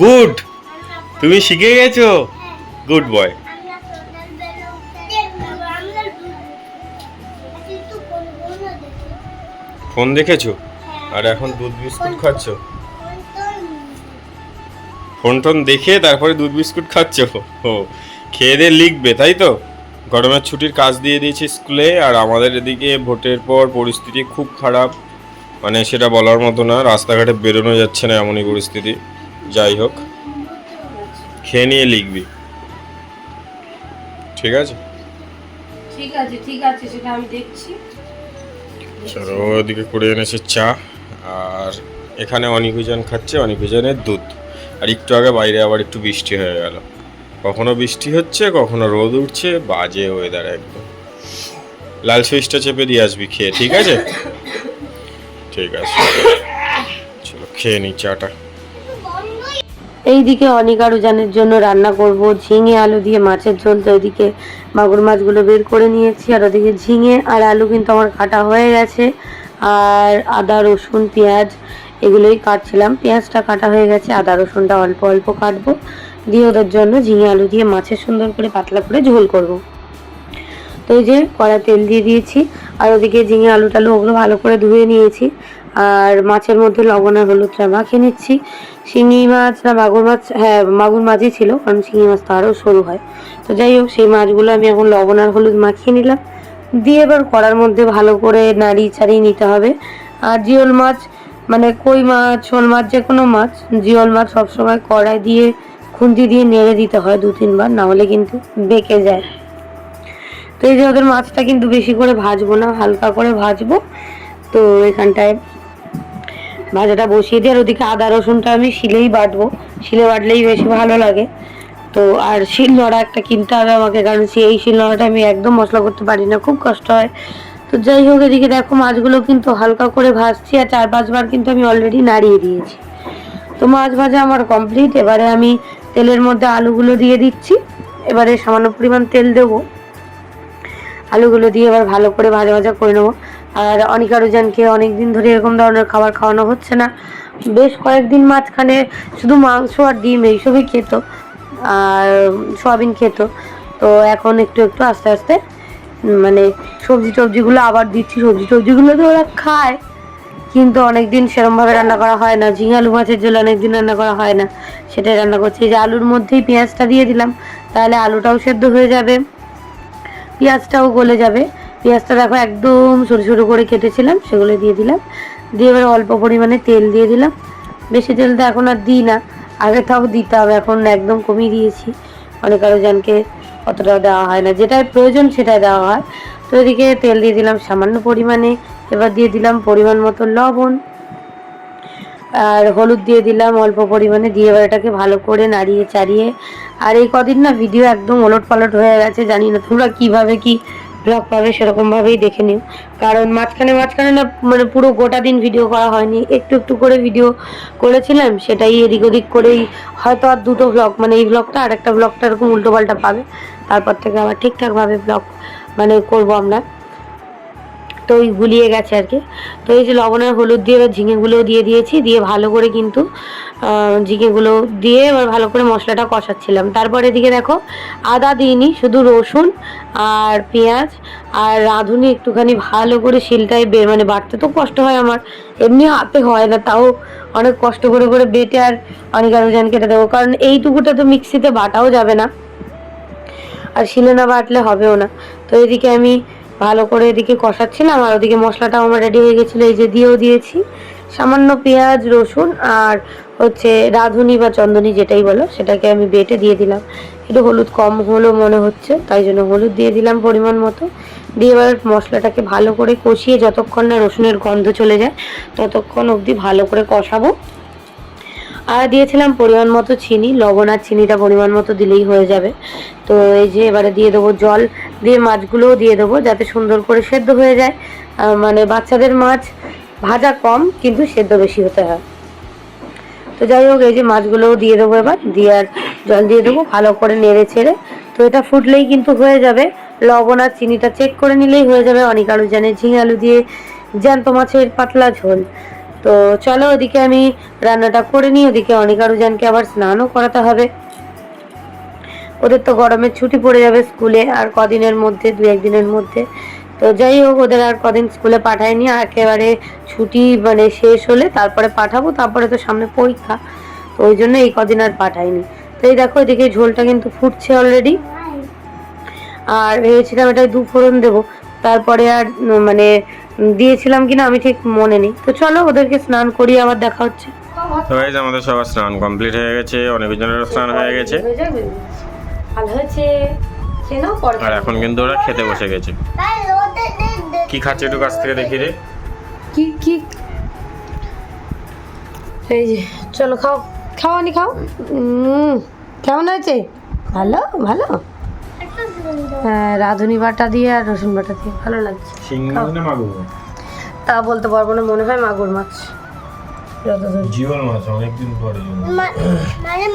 Good, তুমি শিখে গেছো। Good boy. ফোন দেখেছো আর এখন দুধ বিস্কুট খাচ্ছো? ফোন টোন দেখে তারপরে দুধ বিস্কুট খাচ্ছো? ও, খেয়ে দিয়ে লিখবে তাই তো? গরমের ছুটির কাজ দিয়ে দিয়েছি স্কুলে, আর আমাদের এদিকে ভোটের পর পরিস্থিতি খুব খারাপ, মানে সেটা বলার মতো না, রাস্তাঘাটে বেরোনো যাচ্ছে না এমনই পরিস্থিতি। যাই হোক, খেয়ে নিয়ে লিখবি, ঠিক আছে? ঠিক আছে ঠিক আছে, সেটা আমি দেখছি। চলো, ওদিকে করে এনেছে চা, আর এখানে অনিকুজন খাচ্ছে অনিকুজনের দুধ। আর একটু আগে বাইরে আবার একটু বৃষ্টি হয়ে গেল, কখনো বৃষ্টি হচ্ছে কখনো রোদ উঠছে, বাজে ওয়েদার একদম। লাল সুইচটা চেপে দিয়ে আসবি খেয়ে, ঠিক আছে? ঠিক আছে, চলো খেয়ে নিই চাটা। এইদিকে অনিকা রুজানের জন্য রান্না করব ঝিঙে আলু দিয়ে মাছের ঝোল। তো ওইদিকে মাগুর মাছগুলো বের করে নিয়েছি, আর ওদিকে ঝিঙে আর আলু কিন্তু আমার কাটা হয়ে গেছে। আর আদা রসুন পেঁয়াজ এগুলোই কাটছিলাম, পেঁয়াজটা কাটা হয়ে গেছে, আদা রসুনটা অল্প অল্প কাটবো, দিয়ে ওদের জন্য ঝিঙে আলু দিয়ে মাছের সুন্দর করে পাতলা করে ঝোল করব। তো এই যে কড়াই তেল দিয়ে দিয়েছি, আর ওদিকে ঝিঙে আলু টালু ওগুলো ভালো করে ধুয়ে নিয়েছি, আর মাছের মধ্যে লবণ আর হলুদটা মাখিয়ে নিচ্ছি। শিঙি মাছ না মাগুর মাছ, হ্যাঁ মাগুর মাছই ছিল, কারণ শিঙি মাছ তো আরও সরু হয়। তো যাই হোক, সেই মাছগুলো আমি এখন লবণ আর হলুদ মাখিয়ে নিলাম, দিয়ে এবার কড়ার মধ্যে ভালো করে নাড়িয়ে চাড়িয়ে নিতে হবে। আর জিওল মাছ মানে কই মাছ শোল মাছ যে কোনো মাছ, জিওল মাছ সবসময় কড়াই দিয়ে খুন্তি দিয়ে নেড়ে দিতে হয় 2-3 বার, না হলে কিন্তু বেঁকে যায়। তো এই যে ওদের মাছটা কিন্তু বেশি করে ভাজবো না, হালকা করে ভাজবো। তো এখানটায় ভাজাটা বসিয়ে দিয়ে, আর ওদিকে আদা রসুনটা আমি শিলেই বাটবো, শিলে বাটলেই বেশি ভালো লাগে। তো আর শিল নোড়া একটা কিনতে হবে আমাকে, কারণ এই শিল নোড়াটা আমি একদম মশলা করতে পারি না, খুব কষ্ট হয়। তো যাই হোক, এদিকে দেখো মাছগুলো কিন্তু হালকা করে ভাজছি, আর 4-5 বার কিন্তু আমি অলরেডি নাড়িয়ে দিয়েছি। তো মাছ ভাজা আমার কমপ্লিট। এবারে আমি তেলের মধ্যে আলুগুলো দিয়ে দিচ্ছি, এবারে সামান্য পরিমাণ তেল দেবো, আলুগুলো দিয়ে এবার ভালো করে ভাজা ভাজা করে নেবো। আর অনিকা রুজানকে অনেকদিন ধরে এরকম ধরনের খাবার খাওয়ানো হচ্ছে না, বেশ কয়েকদিন মাঝখানে শুধু মাংস আর ডিম এইসবই খেত, আর সয়াবিন খেত। তো এখন একটু একটু আস্তে আস্তে মানে সবজি টবজিগুলো আবার দিচ্ছি, সবজি টবজিগুলো তো ওরা খায়, কিন্তু অনেকদিন সেরমভাবে রান্না করা হয় না। ঝিঙে আলু মাছের ঝোল অনেকদিন রান্না করা হয় না, সেটাই রান্না করছি। এই যে আলুর মধ্যেই পেঁয়াজটা দিয়ে দিলাম, তাহলে আলুটাও সেদ্ধ হয়ে যাবে, পেঁয়াজটাও গলে যাবে। পেঁয়াজটা দেখো একদম ছোটো ছোটো করে কেটেছিলাম, সেগুলো দিয়ে দিলাম, দিয়ে এবার অল্প পরিমাণে তেল দিয়ে দিলাম। বেশি তেল তো এখন আর দিই না, আগে তাও দিতে হবে, এখন একদম কমিয়ে দিয়েছি। অনেক আরও জনকে অতটাও দেওয়া হয় না, যেটাই প্রয়োজন সেটাই দেওয়া হয়। তো এদিকে তেল দিয়ে দিলাম সামান্য পরিমাণে, এবার দিয়ে দিলাম পরিমাণ মতো লবণ, আর হলুদ দিয়ে দিলাম অল্প পরিমাণে, দিয়ে এবার এটাকে ভালো করে নাড়িয়ে চাড়িয়ে। আর এই কদিন না ভিডিও একদম ওলট পালট হয়ে গেছে, জানি না তোমরা কীভাবে কি ব্লগ পাবে, সেরকমভাবেই দেখে নিও। কারণ মাঝখানে মাঝখানে না মানে পুরো গোটা দিন ভিডিও করা হয়নি, একটু একটু করে ভিডিও করেছিলাম, সেটাই এদিক ওদিক করেই হয়তো আর দুটো ব্লগ, মানে এই ব্লগটা আর একটা ব্লগটা এরকম উল্টোপাল্টা পাবে, তারপর থেকে আবার ঠিকঠাকভাবে ব্লগ মানে করবো আমরা। তো ওই গুলিয়ে গেছে আর কি। তো এই যে লবণ আর হলুদ দিয়ে এবার ঝিঙেগুলোও দিয়ে দিয়েছি, দিয়ে ভালো করে কিন্তু ঝিঙেগুলো দিয়ে এবার ভালো করে মশলাটা কষাচ্ছিলাম। তারপর এদিকে দেখো আদা দিইনি, শুধু রসুন আর পেঁয়াজ আর রাঁধুনি একটুখানি ভালো করে শিলটায় মানে বাটতে তো কষ্ট হয় আমার, এমনি হাতে হয় না, তাও অনেক কষ্ট করে করে বেটে আর অনিকা রুজান কেটে দেবো, কারণ এইটুকুটা তো মিক্সিতে বাটাও যাবে না, আর শিলে না বাটলে হবেও না। তো এদিকে আমি ভালো করে এদিকে কষাচ্ছিলাম, আর ওদিকে মশলাটাও আমার রেডি হয়ে গেছিলো, এই যে দিয়েও দিয়েছি সামান্য পেঁয়াজ রসুন আর হচ্ছে রাঁধুনি বা চন্দনী যেটাই বলো, সেটাকে আমি বেটে দিয়ে দিলাম। একটু হলুদ কম হলো মনে হচ্ছে, তাই জন্য হলুদ দিয়ে দিলাম পরিমাণ মতো, দিয়ে এবার মশলাটাকে ভালো করে কষিয়ে যতক্ষণ না রসুনের গন্ধ চলে যায় ততক্ষণ অবধি ভালো করে কষাবো। আর দিয়েছিলাম পরিমাণ মতো চিনি, লবণ আর চিনিটা পরিমাণ মতো দিলেই হয়ে যাবে। তো এই যে এবারে দিয়ে দেবো জল, দিয়ে মাছগুলোও দিয়ে দেবো যাতে সুন্দর করে সেদ্ধ হয়ে যায়। মানে বাচ্চাদের মাছ ভাজা কম কিন্তু সেদ্ধ বেশি হতে হয়। তো যাই হোক, এই যে মাছগুলোও দিয়ে দেবো এবার, দিয়ে আর জল দিয়ে দেবো ভালো করে নেড়ে ছেড়ে। তো এটা ফুটলেই কিন্তু হয়ে যাবে, লবণ আর চিনিটা চেক করে নিলেই হয়ে যাবে অনিকা রুজানের ঝিঙে আলু দিয়ে জ্যান্ত মাছের পাতলা ঝোল। তো চলো ওদিকে আমি রান্নাটা করে নিই, ওদিকে অনিকা রুজানকে আবার স্নানও করাতে হবে। ওদের তো গরমের ছুটি পড়ে যাবে স্কুলে আর কদিনের মধ্যে, 2-1 দিনের মধ্যে। তো যাই হোক, ওদের আর কদিন স্কুলে পাঠায়নি, আর একেবারে ছুটি মানে শেষ হলে তারপরে পাঠাবো, তারপরে তো সামনে পরীক্ষা, তো ওই জন্য এই কদিন আর পাঠাইনি। তো এই দেখো এদিকে ঝোলটা কিন্তু ফুটছে অলরেডি, আর ভেবেছিলাম এটা 2 ফোড়ন দেবো, তারপরে আর মানে দিয়েছিলাম কিনা আমি ঠিক মনে নেই। তো চলো ওদেরকে স্নান করিয়ে আবার দেখা হচ্ছে। তো গাইস আমাদের সবার স্নান কমপ্লিট হয়ে গেছে, অনেকজনেরও স্নান হয়ে গেছে, ভালো হয়েছে। আর এখন কিন্তু ওরা খেতে বসে গেছে। কি খাচ্ছে একটু কাছ থেকে দেখি রে। কি কি এই যে, চলো খাও খাও আনি খাও। কেমন হয়েছে? ভালো ভালো। হ্যাঁ, রাঁধুনি বাটা দিয়ে আর রসুন বাটা দিয়ে ভালো লাগছে। শিঙমাছ না মাগুর মাছ? তা বলতে পারবো না, মনে হয় মাগুর মাছ। জিওল মাছ অনেকদিন পরে। মানে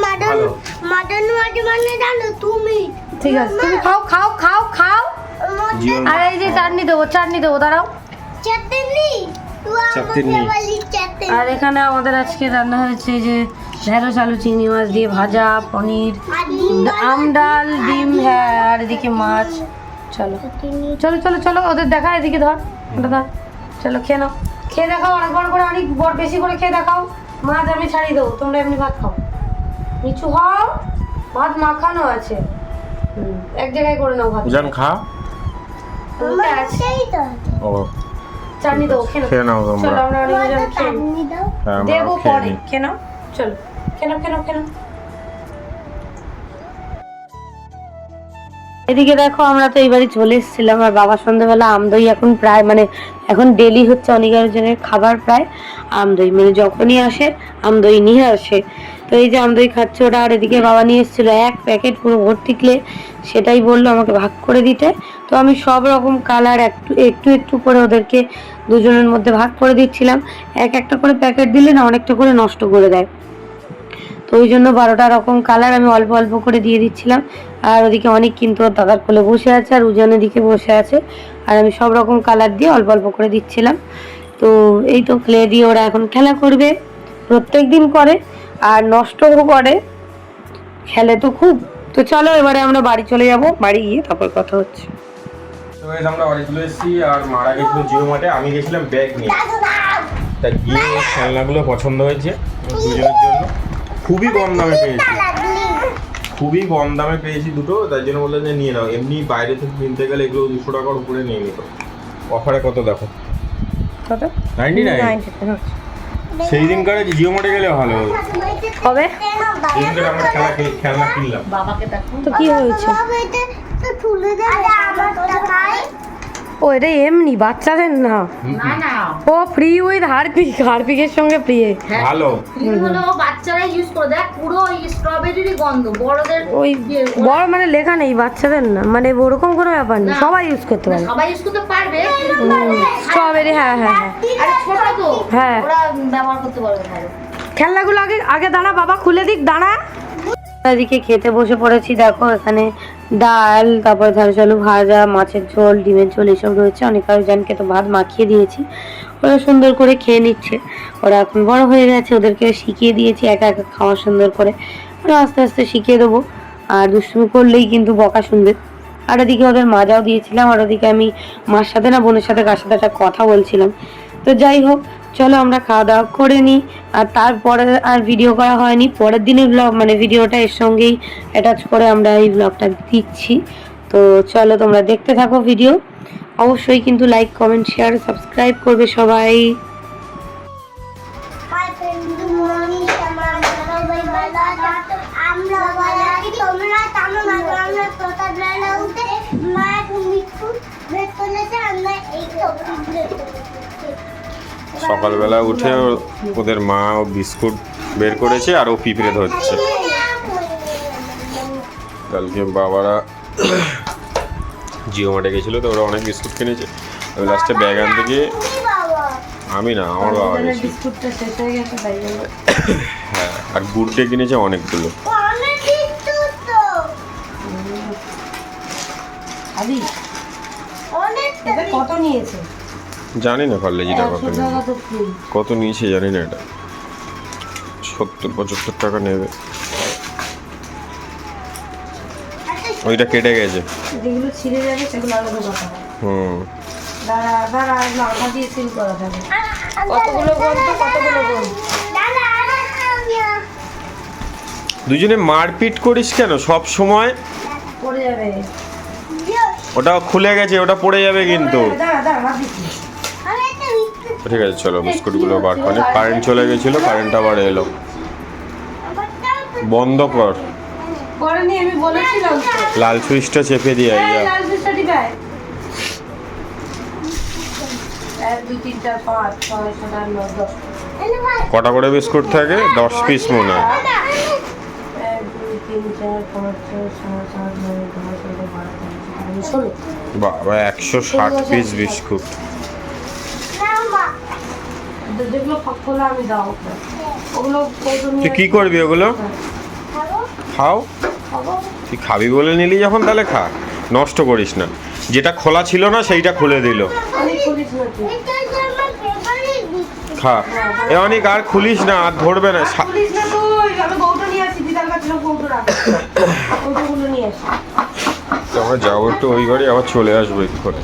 মাটন মানে জানো তুমি? ঠিক আছে, তুমি খাও খাও খাও খাও। জিওল আর এই যে চাটনি দেবো দাঁড়াও। চাটনি চাটনি। আর এখানে আমাদের আজকে রান্না হয়েছে যে ঢেঁড়স আলু চিংড়ি মাছ দিয়ে ভাজা, পনির, আম ডাল, ডিম, হ্যাঁ, আর এদিকে মাছ। চলো চলো চলো চলো ওদের দেখা, এদিকে ধর ওটা ধর। চলো খেয়ে নাও, খেয়ে দেখাও অনেক বড় করে, অনেক বড় বেশি করে খেয়ে দেখাও। মাছ আমি ছাড়িয়ে দেবো, তোমরা এমনি ভাত খাও। নিচু হও, ভাত মাখানো আছে। এক জায়গায় করে নাও ভাত। জান খা। ও চাটনি দেবো, খেয়ে নাও। খেয়ে নাও তোমরা। চলো আমরা অনেকজন খেয়ে নিই। হ্যাঁ, আমরা দেবো খেয়ে পরে, নিই। খেয়ে নাও। চলো খেয়ে নাও। এদিকে দেখো আমরা তো এইবারই চলে এসেছিলাম, আর বাবার সন্ধ্যাবেলা আমদই এখন প্রায় মানে এখন ডেলি হচ্ছে অনেকজনের খাবার, প্রায় আমদই, মানে যখনই আসে আমদই নিয়ে আসে। তো এই যে আমদই খাচ্ছে ওরা, আর এদিকে বাবা নিয়ে এসেছিল 1 প্যাকেট পুরো ভর্তি ক্লে, সেটাই বললো আমাকে ভাগ করে দিতে। তো আমি সব রকম কালার একটু করে ওদেরকে দুজনের মধ্যে ভাগ করে দিচ্ছিলাম। একটা করে প্যাকেট দিলে না অনেকটা করে নষ্ট করে দেয়, তো ওই জন্য 12টা রকম কালার আমি অল্প অল্প করে দিয়ে দিচ্ছিলাম। আর ওদিকে অনেক কিন্তু ওর দাদার কোলে বসে আছে, আর উজানের দিকে বসে আছে, আর আমি সব রকম কালার দিয়ে অল্প অল্প করে দিচ্ছিলাম। তো এই তো ক্লে দিয়ে ওরা এখন খেলা করবে, প্রত্যেক দিন করে, আর নষ্টও করে, খেলে তো খুব। তো চলো এবারে আমরা বাড়ি চলে যাব, বাড়ি গিয়ে তারপর কথা হচ্ছে। তো গাইস আমরা বাড়ি চলে এসেছি, আর মারা গেছিল জিও মার্টে, আমি গেছিলাম ব্যাগ নিয়ে। তা গিয়ে খেলনাগুলো পছন্দ হয়েছে দুজনের জন্য, খুবই কম দামে পেয়েছি দুটো, তাই জন্য বললেন যে নিয়ে নাও। এমনি বাইরে থেকে কিনতে গেলে এগুলো 200 টাকার উপরে নিয়ে নিত, অফারে কত দেখো, কত? 99। সেই দিনকার জিও মার্টে গেলে ভালো হতো। কবে? যেদিনকার আমরা খেলনা কিনলাম। তো কি হয়েছে? ও এটা এমনি বাচ্চাদের না, ও ফ্রি উইথ হারপিকের সঙ্গে ফ্রি। ভালো হলো বাচ্চারা ইউজ করে, দেখ পুরো ওই স্ট্রবেরির গন্ধ, বড়দের ওই বড় মানে লেখা নেই, বাচ্চাদের না, মানে ওরকম কোনো ব্যাপার নেই, সবাই ইউজ করতে পারে। সবাই ইউজ করতে পারবে, স্ট্রবেরি, হ্যাঁ হ্যাঁ হ্যাঁ আরে ছোট তো হ্যাঁ, ওরা ব্যবহার করতে পারবে ভালো। খেলনাগুলো আগে দাঁড়া, বাবা খুলে দিক, দাঁড়া। এদিকে খেতে বসে পড়েছি, দেখো এখানে ডাল, তারপরে ঢেঁড়স আলু ভাজা, মাছের ঝোল, ডিমের ঝোল এসব রয়েছে। অনেক আয়োজনকে তো ভাত মাখিয়ে দিয়েছি, ওরা সুন্দর করে খেয়ে নিচ্ছে। ওরা এখন বড় হয়ে গেছে, ওদেরকে শিখিয়ে দিয়েছি একা খাওয়া সুন্দর করে, ওরা আস্তে আস্তে শিখিয়ে দেবো। আর দুষ্টুমি করলেই কিন্তু বকা শুনবে। আর ওদিকে ওদের মাজাও দিয়েছিলাম, আর ওদিকে আমি মার সাথে না বোনের সাথে কার সাথে একটা কথা বলছিলাম। তো যাই হোক, চলো আমরা খাওয়া দাওয়া করে নিই। আর তারপরে আর ভিডিও করা হয়নি, পরের দিনের ব্লগ মানে ভিডিওটা এর সঙ্গেই অ্যাটাচ করে আমরা এই ব্লগটা দিচ্ছি। তো চলো তোমরা দেখতে থাকো ভিডিও, অবশ্যই কিন্তু লাইক, কমেন্ট, শেয়ার, সাবস্ক্রাইব করবে সবাই। সকালবেলা উঠে ওদের মা বিস্কুট বের করেছে, আর ও পিঁপড়ে ধরছে। কালকে বাবারা জিও মার্টে গেছিলো, তো ওরা অনেক বিস্কুট কিনেছে। আমি লাস্টে ব্যাগ আনতে গিয়ে, আমি না আমার বাবা গেছে, বিস্কুটটা শেষ হয়ে গেছে তাই জন্য। হ্যাঁ, আর গুড় ডে কিনেছে অনেকগুলো। আদি কত নিয়েছে? জানি না পার্লেজিটা কত 100 নেবে, টাকা তো ফুল। কত নিয়েছে জানি না, এটা 70-75 টাকা নেবে। ওইটা কেটে গেছে। যেগুলো ছিঁড়ে যাবে সেগুলো আলাদা কথা হবে। হুম, দাঁড়া দাঁড়া, এগুলো আঠা দিয়ে সিল করা থাকে। কতগুলো গোল তো কতগুলো গোল। দুজনে মারপিট করিস কেন সব সময়? পড়ে যাবে। ওটা খুলে গেছে, ওটা পড়ে যাবে কিন্তু। দাঁড়া দাঁড়া, হাত দিচ্ছি। ঠিক আছে চলো বিস্কুটগুলো বার করে। কারেন্ট চলে গেছিলো, কারেন্ট আবার এলো। বন্ধ কর, করেনি, আমি বলেছিলাম তো। লাল সুইচটা চেপে দিয়ে এই, আইয়া। লাল সুইচটা টিপাই। 1 2 3 4 5 6 7 8 9 10। কটা করে বিস্কুট থাকে? 10 পিস মনে হয়। 1 2 3 4 5 6 7 8 9 10 11 12 13 16। বাবা 160 পিস বিস্কুট। যেগুলো খোলা আমি দাও ওগুলো তুই কি করবি ওগুলো? খাও, তুই খাবি বলে নিলি যখন তাহলে খা, নষ্ট করিস না। যেটা খোলা ছিল না সেইটা খুলে দিল। খা এ অনেক, আর খুলিস না, আর ধরবে না। আমরা যাবো একটু ওই বাড়ি, আবার চলে আসবো এক্ষুনি।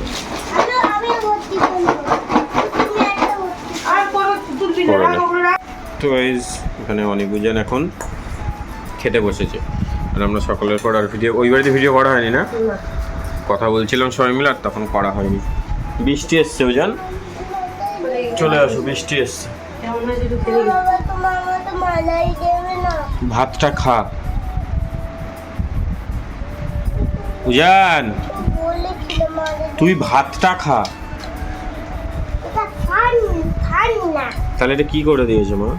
তো গাইস এখানে অনিকুজন এখন খেতে বসেছে, আর আমরা সকালের পর আর ভিডিও, ওই বাড়িতে ভিডিও করা হয়নি না, কথা বলছিলাম সবাই মিলে, আর তখন করা হয়নি। বৃষ্টি এসছে ওজান, চলে আসো, বৃষ্টি এসছে। ভাতটা খা উজান, তুই ভাতটা খা। তাহলে এটা কি করে দিয়েছে মা?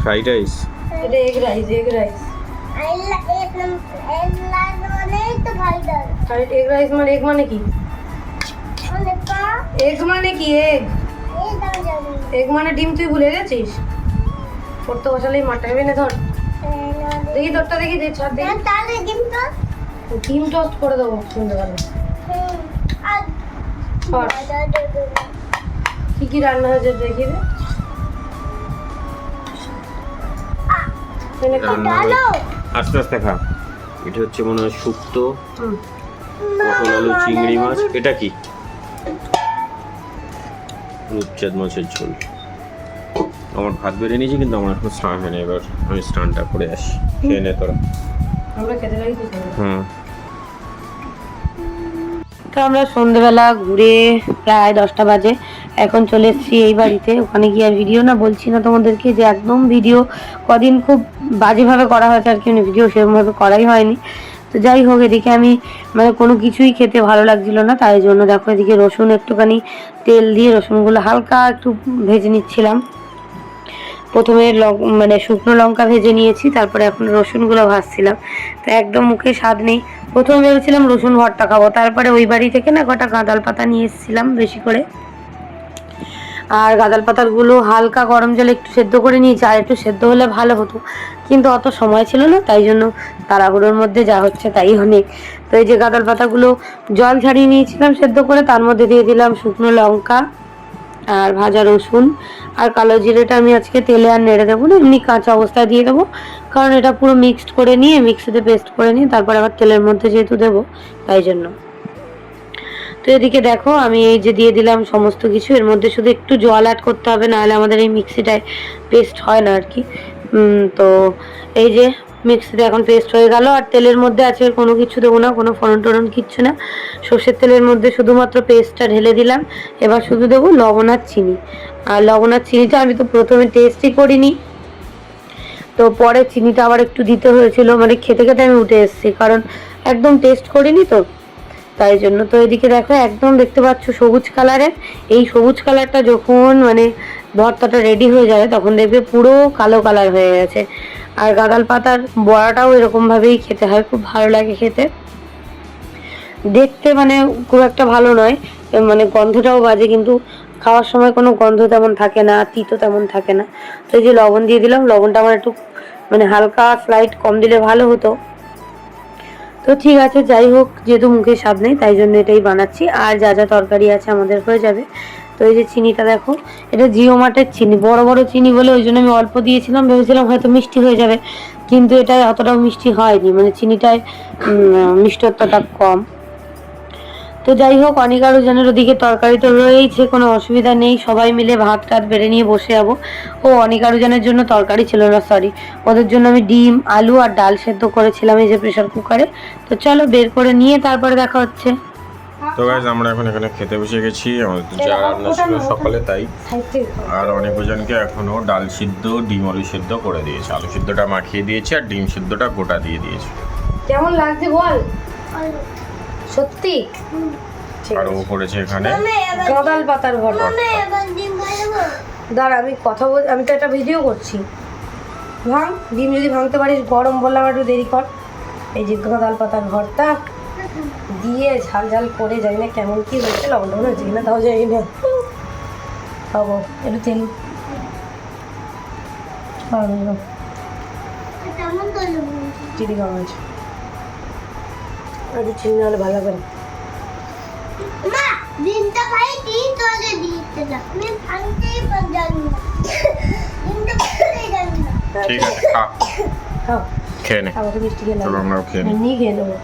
Fried rice. এটা এগ রাইস, এগ রাইস। আর এগ রাইস মানে এগ মানে কি? এগ মানে কি? এগ এগ মানে ডিম, তুই ভুলে গেছিস? পড়তে বসালেই মাঠটা এনে ধর, দেখি তোরটা দেখি, দে ছাড় দেখি। ডিম টোস্ট করে দেবো সন্ধ্যাবেলা। কি কি রান্না হয়েছে দেখি রে। আস্তে আস্তে খা। এটা হচ্ছে মনে হয় শুক্তো, পটল আলু চিংড়ি মাছ। এটা কি? রূপচাঁদ মাছের ঝোল। আমার ভাত বেড়ে নিয়েছি, কিন্তু আমার এখন স্নান হয়নি, এবার আমি স্নানটা করে আসি। খেয়ে নে তোরা। আমরা খেতে লাগি তো। হুম। তো আমরা সন্ধ্যেবেলা ঘুরে প্রায় 10টা বাজে এখন চলে এসেছি এই বাড়িতে। ওখানে গিয়ে আর ভিডিও না বলছি না তোমাদেরকে, যে একদম ভিডিও কদিন খুব বাজেভাবে করা হয়েছে আর কি, ভিডিও সেরকমভাবে করাই হয়নি। তো যাই হোক, এদিকে আমি মানে কোনো কিছুই খেতে ভালো লাগছিল না, তাই জন্য দেখো এদিকে রসুন একটুখানি তেল দিয়ে রসুনগুলো হালকা একটু ভেজে নিচ্ছিলাম। প্রথমে মানে শুকনো লঙ্কা ভেজে নিয়েছি, তারপরে এখন রসুনগুলো ভাজছিলাম। তো একদম মুখে স্বাদ নেই। প্রথমে ভেবেছিলাম রসুন ভর্তা খাবো, তারপরে ওই বাড়ি থেকে না কটা গাঁদাল পাতা নিয়ে এসেছিলাম বেশি করে, আর গাঁদাল পাতাগুলো হালকা গরম জলে একটু সেদ্ধ করে নিয়েছি। আর একটু সেদ্ধ হলে ভালো হতো, কিন্তু অত সময় ছিল না, তাই জন্য তাড়াহুড়োর মধ্যে যা হচ্ছে তাই অনেক। তো এই যে গাঁদাল পাতাগুলো জল ছাড়িয়ে নিয়েছিলাম সেদ্ধ করে, তার মধ্যে দিয়ে দিলাম শুকনো লঙ্কা আর ভাজা রসুন, আর কালো জিরেটা আমি আজকে তেলে আর নেড়ে দেবো না, এমনি কাঁচা অবস্থায় দিয়ে দেবো, কারণ এটা পুরো মিক্সড করে নিয়ে মিক্সিতে পেস্ট করে নিয়ে তারপর আবার তেলের মধ্যে যেহেতু দেবো তাই জন্য। তো এদিকে দেখো আমি এই যে দিয়ে দিলাম সমস্ত কিছু, এর মধ্যে শুধু একটু জল অ্যাড করতে হবে, নাহলে আমাদের এই মিক্সিটায় পেস্ট হয় না আর কি। তো এই যে মিক্সিতে এখন পেস্ট হয়ে গেল। আর তেলের মধ্যে আছে কোনো কিছু দেবো না, কোনো ফোড়ন টোড়ন কিচ্ছু না, সর্ষের তেলের মধ্যে শুধুমাত্র পেস্টটা ঢেলে দিলাম। এবার শুধু দেবো লবণ আর চিনি। আর লবণ আর চিনিটা আমি তো প্রথমে টেস্টই করিনি, তো পরে চিনিটা আবার একটু দিতে হয়েছিল, মানে খেতে খেতে আমি উঠে এসেছি, কারণ একদম টেস্ট করিনি তো তাই জন্য। তো এদিকে দেখো একদম দেখতে পাচ্ছ সবুজ কালারের, এই সবুজ কালারটা যখন মানে ভর্তাটা রেডি হয়ে যাবে তখন দেখবে পুরো কালো কালার হয়ে গেছে। আর গাঁদাল পাতার বড়াটাও এরকমভাবেই খেতে হয়, খুব ভালো লাগে খেতে। দেখতে মানে খুব একটা ভালো নয়, মানে গন্ধটাও বাজে, কিন্তু খাওয়ার সময় কোনো গন্ধ তেমন থাকে না, তিতো তেমন থাকে না। তো এই যে লবণ দিয়ে দিলাম, লবণটা আমার একটু মানে হালকা স্লাইড কম দিলে ভালো হতো। তো তো ঠিক আছে, যাই হোক, যেহেতু মুখে স্বাদ নেই তাই জন্য এটাই বানাচ্ছি। আর যা যা তরকারি আছে আমাদের হয়ে যাবে। তো এই যে চিনিটা দেখো, এটা জিও মার্টের চিনি, বড় বড় চিনি বলে ওই জন্য আমি অল্প দিয়েছিলাম, ভেবেছিলাম হয়তো মিষ্টি হয়ে যাবে, কিন্তু এটা অতটাও মিষ্টি হয়নি, মানে চিনিটায় মিষ্টত্বটা কম। তো যাই হোক, অনেক আরও জনের ওদিকে তরকারি তো রয়েইছে, কোনো অসুবিধা নেই, সবাই মিলে ভাত টাত বেড়ে নিয়ে বসে যাবো। ও অনেক আরও জনের জন্য তরকারি ছিল না, সরি, ওদের জন্য আমি ডিম আলু আর ডাল সেদ্ধ করেছিলাম এই যে প্রেশার কুকারে। তো চলো বের করে নিয়ে তারপরে দেখা হচ্ছে। তো গাইজ আমরা এখন এখানে খেতে বসে গেছি, আমাদের তো যা রান্না ছিল সকালে তাই। আর অনেকজনকে এখনো ডাল সিদ্ধ ডিম আলু সিদ্ধ করে দিয়েছে, আলু সিদ্ধটা মাখিয়ে দিয়েছে আর ডিম সিদ্ধটা গোটা দিয়ে দিয়েছে। কেমন লাগছে বল সত্যি? আর ও করেছে এখানে গদাল পাতার ভর্তা। এবার ডিম খাবো। দাঁড়া, আমি কথা বল, আমি তো একটা ভিডিও করছি। ভাঙ ডিম, যদি ভাঙতে পারিস, গরম বললাম একটু দেরি কর। এই যে গদাল পাতার ভর্তা দিয়ে ঝাল ঝাল করে, যাই না কেমন কি হয়েছে, লবণ টবণ হয়েছে কিনা তাও যাই না, খাবো একটু তেল। কেমন করলো? চিনি কম হয়েছে, একটু চিনি হলে ভালো লাগবে না। মা ডিমটা খাই ডিম তো আগে দিতে না, আমি ভাঙতেই জানি না, ডিমটা ভাঙতেই জানি না। ঠিক আছে, খা খাও, খেয়ে নে। আমাকে মিষ্টি খেয়ে চলো আমরাও খেয়ে নিই। এমনি খেয়ে নেবো।